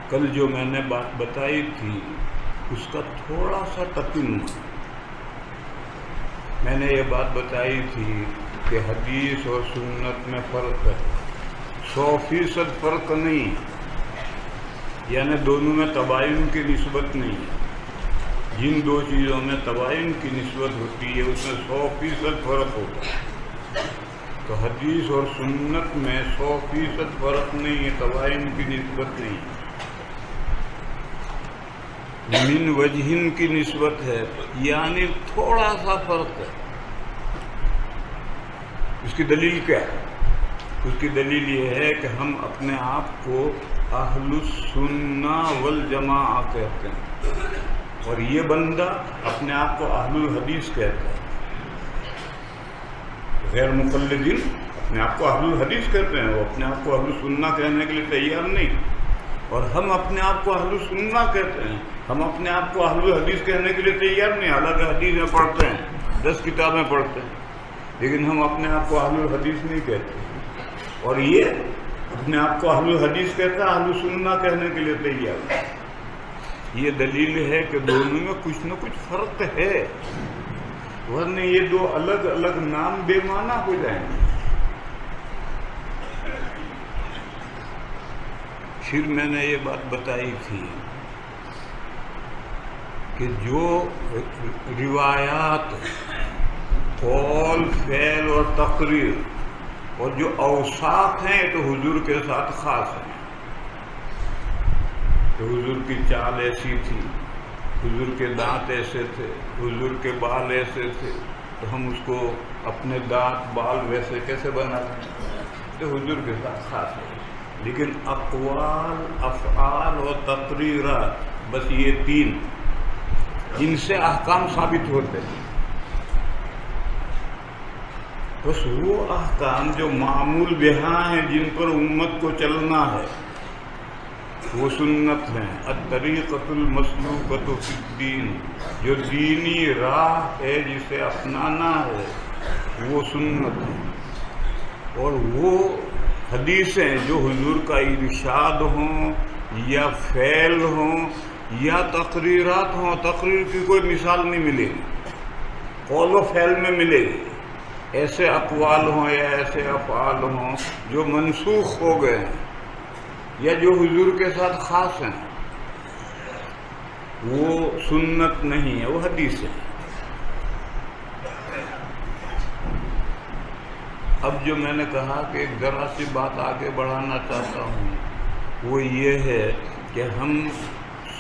کل جو میں نے بات بتائی تھی اس کا تھوڑا سا تتمہ. میں نے یہ بات بتائی تھی کہ حدیث اور سنت میں فرق ہے، 100% فرق نہیں، یعنی دونوں میں تباین کی نسبت نہیں ہے. جن دو چیزوں میں تباین کی نسبت ہوتی ہے اس میں 100% فرق ہوتا ہے. تو حدیث اور سنت میں 100% فرق نہیں ہے، تباین کی نسبت نہیں ہے، من وجہن کی نسبت ہے، یعنی تھوڑا سا فرق ہے. اس کی دلیل کیا ہے؟ اس کی دلیل یہ ہے کہ ہم اپنے آپ کو اہل السنہ والجماعہ کہتے ہیں اور یہ بندہ اپنے آپ کو اہل الحدیث کہتا ہے. غیر مقلدین اپنے آپ کو اہل الحدیث کہتے ہیں، وہ اپنے آپ کو اہل السنہ کہنے کے لیے تیار نہیں. اور ہم اپنے آپ کو اہل السنہ کہتے ہیں، ہم اپنے آپ کو اہل الحدیث کہنے کے لیے تیار نہیں. حالانکہ حدیثیں پڑھتے ہیں، 10 کتابیں پڑھتے ہیں، لیکن ہم اپنے آپ کو اہل الحدیث نہیں کہتے. اور یہ اپنے آپ کو اہل الحدیث کہتا ہے، اہل السنہ کہنے کے لیے تیار ہے. یہ دلیل ہے کہ دونوں میں کچھ نہ کچھ فرق ہے، ورنہ یہ دو الگ الگ نام بے معنی ہو جائیں گے. پھر میں نے یہ بات بتائی تھی کہ جو روایات، قول، فعل اور تقریر اور جو اوصاف ہیں تو حضور کے ساتھ خاص ہیں. کہ حضور کی چال ایسی تھی، حضور کے دانت ایسے تھے، حضور کے بال ایسے تھے، تو ہم اس کو اپنے دانت بال ویسے کیسے بنا دیں؟ تو حضور کے ساتھ خاص ہے. لیکن اقوال، افعال اور تقریرات، بس یہ 3 ان سے احکام ثابت ہوتے ہیں. بس وہ احکام جو معمول بہا ہیں، جن پر امت کو چلنا ہے، وہ سنت ہیں. الطریقۃ المسلوکۃ فی الدین، جو دینی راہ ہے جسے اپنانا ہے وہ سنت ہے. اور وہ حدیثیں جو حضور کا ارشاد ہوں یا فعل ہوں یا تقریرات ہوں، تقریر کی کوئی مثال نہیں ملے گی، قول و فعل میں ملے گی. ایسے اقوال ہوں یا ایسے افعال ہوں جو منسوخ ہو گئے ہیں یا جو حضور کے ساتھ خاص ہیں، وہ سنت نہیں ہے، وہ حدیث ہے. اب جو میں نے کہا کہ ایک ذرا سی بات آگے بڑھانا چاہتا ہوں، وہ یہ ہے کہ ہم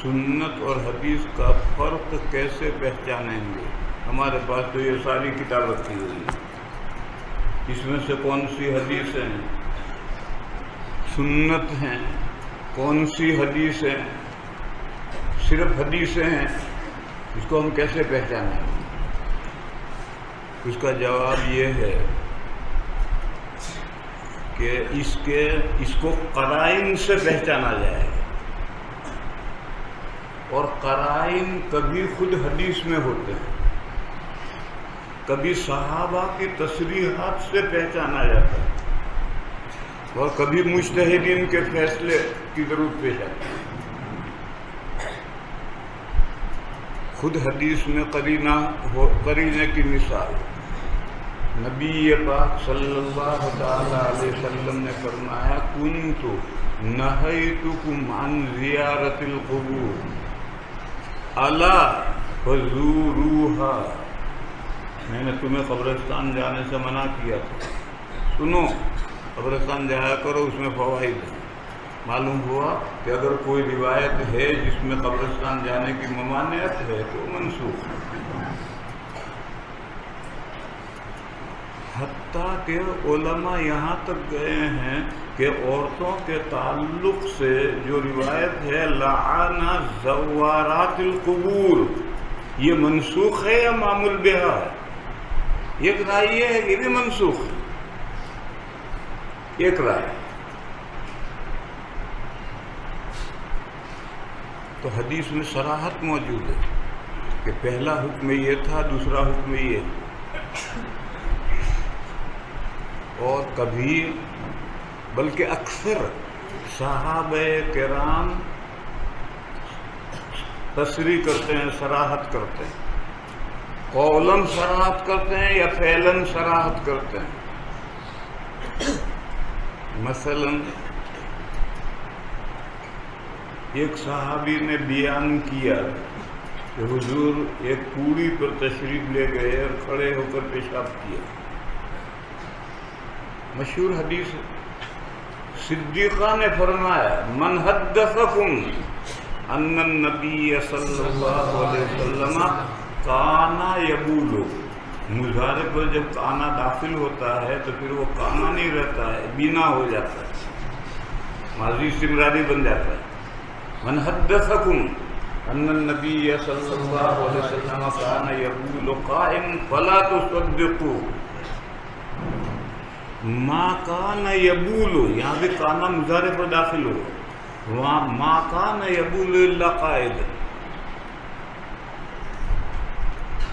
سنت اور حدیث کا فرق کیسے پہچانیں گے. ہمارے پاس تو یہ ساری کتاب رکھی ہوئی ہے، اس میں سے کون سی حدیثیں سنت ہیں، کون سی حدیثیں صرف حدیثیں ہیں، اس کو ہم کیسے پہچانیں گے؟ اس کا جواب یہ ہے کہ اس کو قرائن سے پہچانا جائے گا. اور قرائن کبھی خود حدیث میں ہوتے ہیں، کبھی صحابہ کی تصریحات سے پہچانا جاتا ہے، اور کبھی مجتہدین کے فیصلے کی ضرورت پیش آتی ہے. خود حدیث میں قرینے کی مثال نبی پاک صلی اللہ تعالی علیہ وسلم نے فرمایا، کنت نہیتکم عن زیارت القبور الا فزوروہا. میں نے تمہیں قبرستان جانے سے منع کیا تھا، سنو قبرستان جایا کرو، اس میں فوائد ہیں. معلوم ہوا کہ اگر کوئی روایت ہے جس میں قبرستان جانے کی ممانعت ہے تو منسوخ ہے. حتیٰ کہ علماء یہاں تک گئے ہیں کہ عورتوں کے تعلق سے جو روایت ہے لعنا زوارات القبور، یہ منسوخ ہے یا معمول بہا ہے؟ ایک رائے یہ ہے کہ یہ بھی منسوخ ہے، ایک رائے. تو حدیث میں صراحت موجود ہے کہ پہلا حکم یہ تھا، دوسرا حکم یہ. اور کبھی بلکہ اکثر صحابہ کرام تصریح کرتے ہیں، صراحت کرتے ہیں. قولن صراحت کرتے ہیں یا فعلن صراحت کرتے ہیں. مثلا ایک صحابی نے بیان کیا کہ حضور ایک کوڑی پر تشریف لے گئے اور کھڑے ہو کر پیشاب کیا. مشہور حدیث. صدیقہ نے فرمایا من حدثکم ان النبی صلی اللہ علیہ وسلم کانا یبول. مضارع پر جب کانا داخل ہوتا ہے تو پھر وہ کانا نہیں رہتا ہے، بینا ہو جاتا ہے، ماضی استمراری بن جاتا ہے. من حدثکم ان النبی صلی اللہ علیہ وسلم کانا یبول قائم فلا تصدقوا. ما کانا یبول، یہاں بھی کانا مضارع پر داخل ہو، وہاں ما کانا یبول الا قائد.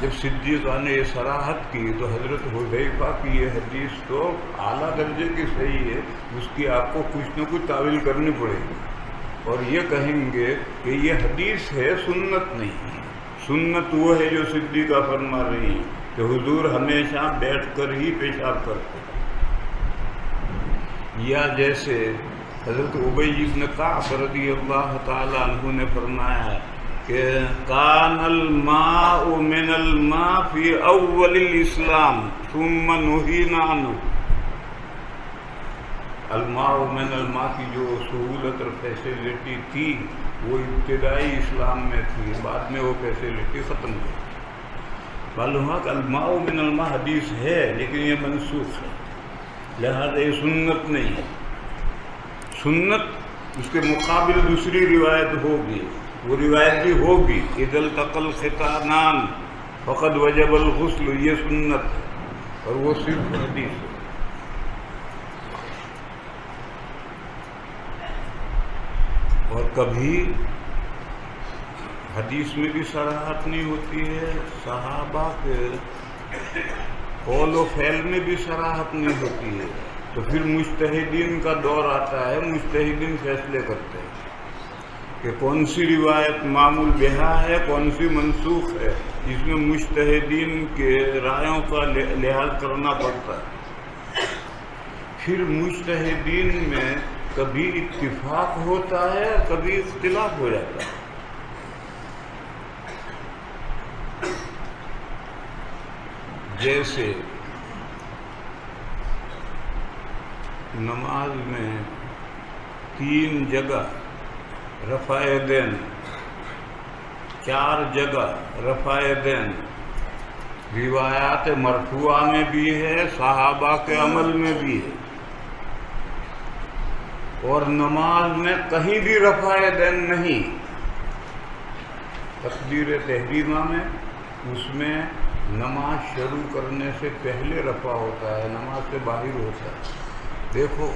جب صدیقہ نے یہ صراحت کی تو حضرت حذیفہ کی یہ حدیث تو اعلیٰ درجے کی صحیح ہے، اس کی آپ کو کچھ نہ کچھ تعویل کرنی پڑے گی اور یہ کہیں گے کہ یہ حدیث ہے، سنت نہیں. سنت وہ ہے جو صدیقہ فرما رہی ہے کہ حضور ہمیشہ بیٹھ کر ہی پیشاب کرتے. یا جیسے حضرت ابی بن کعب رضی اللہ تعالی عنہ نے فرمایا کہ کان الماء من الماء فی اول الاسلام ثم نہینا عنہ. الماء من الماء کی جو سہولت اور فیسلٹی تھی وہ ابتدائی اسلام میں تھی، بعد میں وہ فیسلٹی ختم ہوئی. معلوم ہے کہ الماء من الماء حدیث ہے لیکن یہ منسوخ ہے، لہذا یہ سنت نہیں ہے. سنت اس کے مقابل دوسری روایت ہوگی، وہ روایت بھی ہوگی اذا التقى الختانان فقد وجب الغسل، یہ سنت، اور وہ صرف حدیث ہے. اور کبھی حدیث میں بھی صراحت نہیں ہوتی ہے، صحابہ کے قول و فعل میں بھی صراحت نہیں ہوتی ہے، تو پھر مجتہدین کا دور آتا ہے. مجتہدین فیصلے کرتے ہیں کہ کون سی روایت معمول بہا ہے، کون سی منسوخ ہے. اس میں مجتہدین کے رائوں کا لحاظ کرنا پڑتا ہے. پھر مجتہدین میں کبھی اتفاق ہوتا ہے، کبھی اختلاف ہو جاتا ہے. جیسے نماز میں 3 جگہ رفع دین، 4 جگہ رفع دین روایات مرفوعہ میں بھی ہے، صحابہ کے عمل میں بھی ہے. اور نماز میں کہیں بھی رفع دین نہیں. تکبیر تحریمہ میں اس میں نماز شروع کرنے سے پہلے رفع ہوتا ہے، نماز سے باہر ہوتا ہے. دیکھو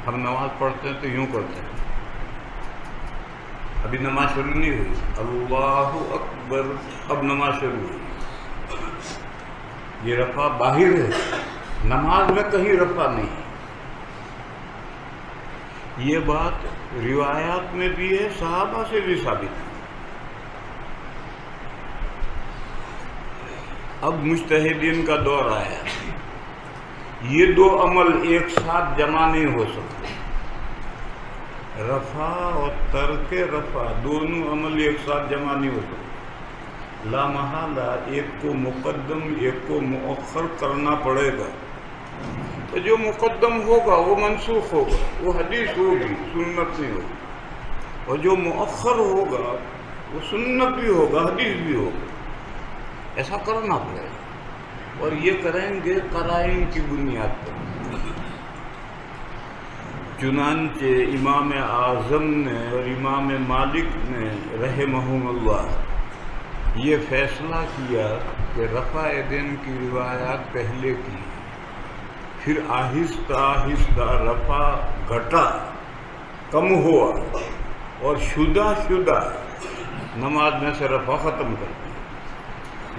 ہم نماز پڑھتے ہیں تو یوں کرتے ہیں، ابھی نماز شروع نہیں ہوئی، اللہ اکبر، اب نماز شروع ہوئی. یہ رفع باہر ہے، نماز میں کہیں رفع نہیں. یہ بات روایات میں بھی ہے، صحابہ سے بھی ثابت ہے. اب مجتہدین کا دور آیا، یہ 2 عمل ایک ساتھ جمع نہیں ہو سکتے. رفع اور ترک رفع دونوں عمل ایک ساتھ جمع نہیں ہو سکتے. لا محالہ ایک کو مقدم ایک کو مؤخر کرنا پڑے گا. تو جو مقدم ہوگا وہ منسوخ ہوگا، وہ حدیث ہوگی، سنت نہیں ہوگی. اور جو مؤخر ہوگا وہ سنت بھی ہوگا، حدیث بھی ہوگا. ایسا کرنا پڑے گا، اور یہ کریں گے قرائن کی بنیاد پر. چنانچہ امام اعظم نے اور امام مالک نے رحمہم اللہ یہ فیصلہ کیا کہ رفع دین کی روایات پہلے کی، پھر آہستہ آہستہ رفع گھٹا، کم ہوا، اور شدہ نماز میں سے رفع ختم کر دیا.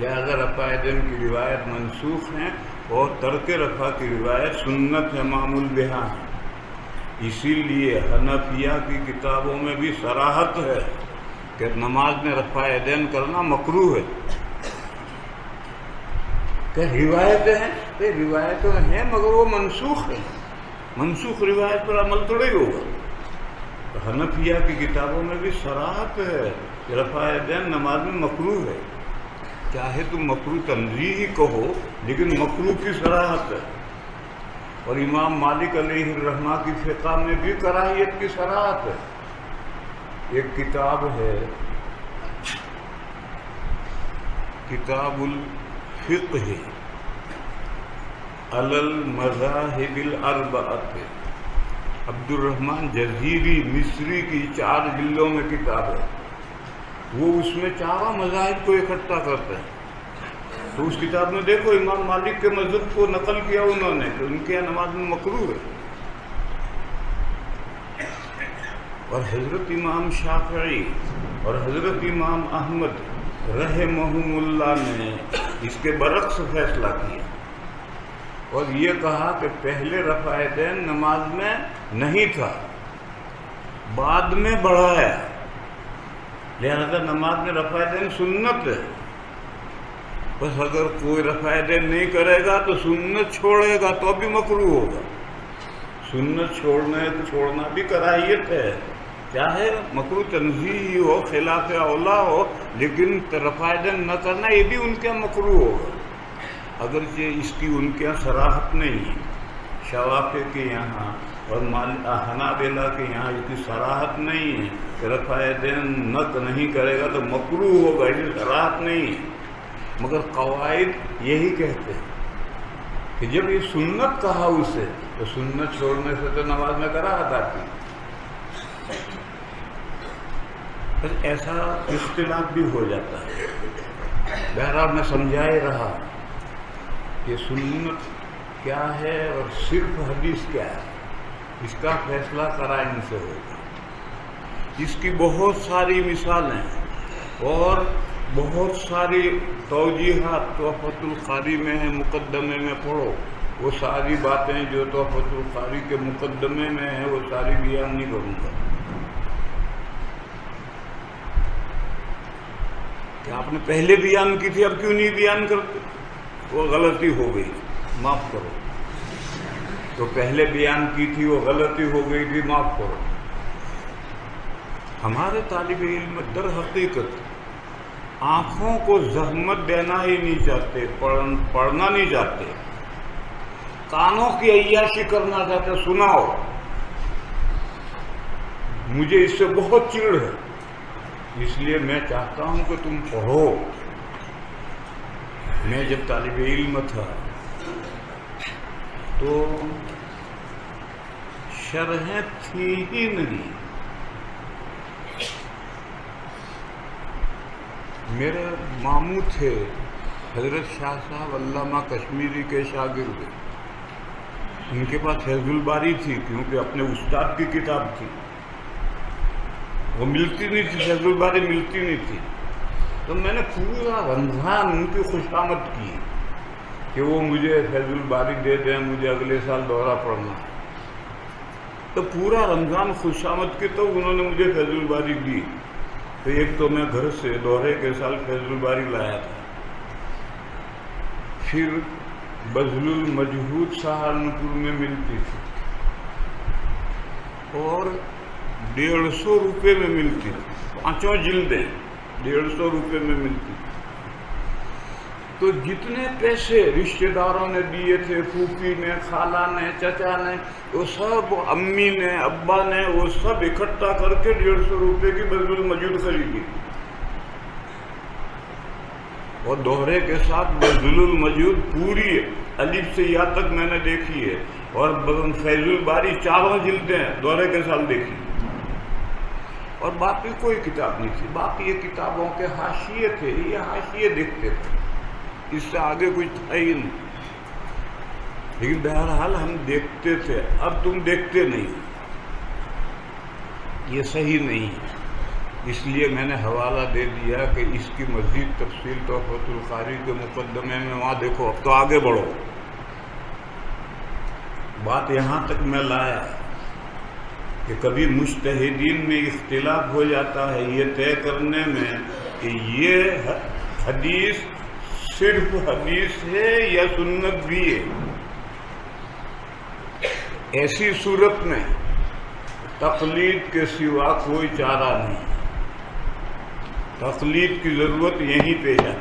لہذا رفع دین کی روایت منسوخ ہیں اور ترک رفع کی روایت سنت ہے، معمول بہا ہے. اسی لیے حنفیہ کی کتابوں میں بھی صراحت ہے کہ نماز میں رفع یدین کرنا مکروہ ہے. کہ روایتیں ہیں، کہ روایتیں ہیں مگر وہ منسوخ ہیں. منسوخ روایت پر عمل تھوڑی ہوگا. حنفیہ کی کتابوں میں بھی صراحت ہے کہ رفع یدین نماز میں مکروہ ہے. چاہے تم مکروہ تنزیہی کہو لیکن مکروہ کی صراحت ہے. اور امام مالک علیہ الرحمہ کی فقہ میں بھی کراہیت کی صراحت ہے. ایک کتاب ہے کتاب الفقہ علی المذاہب الاربعۃ، عبد الرحمن جزیری مصری کی 4 جلدوں میں کتاب ہے. وہ اس میں چاروں مذاہب کو اکٹھا کرتے ہیں. تو اس کتاب میں دیکھو امام مالک کے مذہب کو نقل کیا انہوں نے کہ ان کے یہاں نماز میں مکروہ ہے. اور حضرت امام شافعی اور حضرت امام احمد رحمہم اللہ نے اس کے برعکس فیصلہ کیا اور یہ کہا کہ پہلے رفع یدین نماز میں نہیں تھا، بعد میں بڑھایا، لہذا نماز میں رفع یدین سنت ہے. بس اگر کوئی رفع یدین نہیں کرے گا تو سنت چھوڑے گا تو بھی مکروہ ہوگا. سنت چھوڑنا بھی کراہیت ہے، چاہے مکروہ تنزیہی ہو، خلاف اولا ہو، لیکن رفع یدین نہ کرنا یہ بھی ان کے مکروہ ہوگا. اگرچہ اس کی ان کے یہاں صراحت نہیں ہے. شوافی کے یہاں اور حنابلہ کے یہاں اس کی صراحت نہیں ہے کہ رفع یدین نہیں کرے گا تو مکروہ ہوگا، اس کی صراحت نہیں ہے. مگر قواعد یہی کہتے ہیں کہ جب یہ سنت کہا اسے تو سنت چھوڑنے سے تو نماز میں کراہت آتی. بس ایسا اختلاف بھی ہو جاتا ہے. بہرحال میں سمجھا ہی رہا کہ سنت کیا ہے اور صرف حدیث کیا ہے، اس کا فیصلہ قرائن سے ہوگا. اس کی بہت ساری مثالیں اور بہت ساری توجیحات تحفۃ القاری میں ہیں، مقدمے میں پڑھو. وہ ساری باتیں جو تحفۃ القاری کے مقدمے میں ہیں وہ ساری بیان نہیں کروں گا. کہ آپ نے پہلے بیان کی تھی اب کیوں نہیں بیان کرتے؟ وہ غلطی ہو گئی، معاف کرو. تو پہلے بیان کی تھی وہ غلطی ہو گئی تھی، معاف کرو. ہمارے طالب علم در حقیقت آنکھوں کو زحمت دینا ہی نہیں چاہتے، پڑھنا نہیں چاہتے، کانوں کی عیاشی کرنا چاہتے. سناؤ، مجھے اس سے بہت چڑ ہے، اس لیے میں چاہتا ہوں کہ تم پڑھو. میں جب طالب علم تھا تو شرحیں تھی ہی نہیں. میرے ماموں تھے حضرت شاہ صاحب علامہ کشمیری کے شاگرد. ان کے پاس فیض الباری تھی کیونکہ اپنے استاد کی کتاب تھی. وہ ملتی نہیں تھی، فیض الباری ملتی نہیں تھی. تو میں نے پورا رمضان ان کی خوشامد کی کہ وہ مجھے فیض الباری دے دیں، مجھے اگلے سال دورہ پڑھنا. تو پورا رمضان خوشامد کی تو انہوں نے مجھے فیض الباری دی. تو ایک تو میں گھر سے دورے کے سال فیض الباری لایا تھا. پھر بذل المجہود سہارنپور میں ملتی تھی اور 150 روپے میں ملتی تھی. 5 جلدیں 150 روپے میں ملتی. تو جتنے پیسے رشتہ داروں نے دیے تھے، پھوپھی نے، خالہ نے، چچا نے، وہ سب، امی نے، ابا نے، وہ سب اکٹھا کر کے 150 روپے کی بذل المجہود خریدی. اور دوہرے کے ساتھ بذل المجہود پوری الف سے یا تک میں نے دیکھی ہے. اور فیض الباری 4 جلدیں دوہرے کے ساتھ دیکھی. اور باقی کوئی کتاب نہیں تھی. باقی یہ کتابوں کے حاشیے تھے، یہ حاشیے دیکھتے تھے، اس سے آگے کچھ تھا ہی نہیں. لیکن بہرحال ہم دیکھتے تھے. اب تم دیکھتے نہیں، یہ صحیح نہیں ہے. اس لیے میں نے حوالہ دے دیا کہ اس کی مزید تفصیل تحفۃ القاری کے مقدمے میں وہاں دیکھو. اب تو آگے بڑھو. بات یہاں تک میں لایا کہ کبھی مجتہدین میں اختلاف ہو جاتا ہے یہ طے کرنے میں کہ یہ حدیث صرف حدیث ہے یا سنت بھی ہے۔ ایسی صورت میں تقلید کے سوا کوئی چارہ نہیں، تقلید کی ضرورت یہیں پہ ہے۔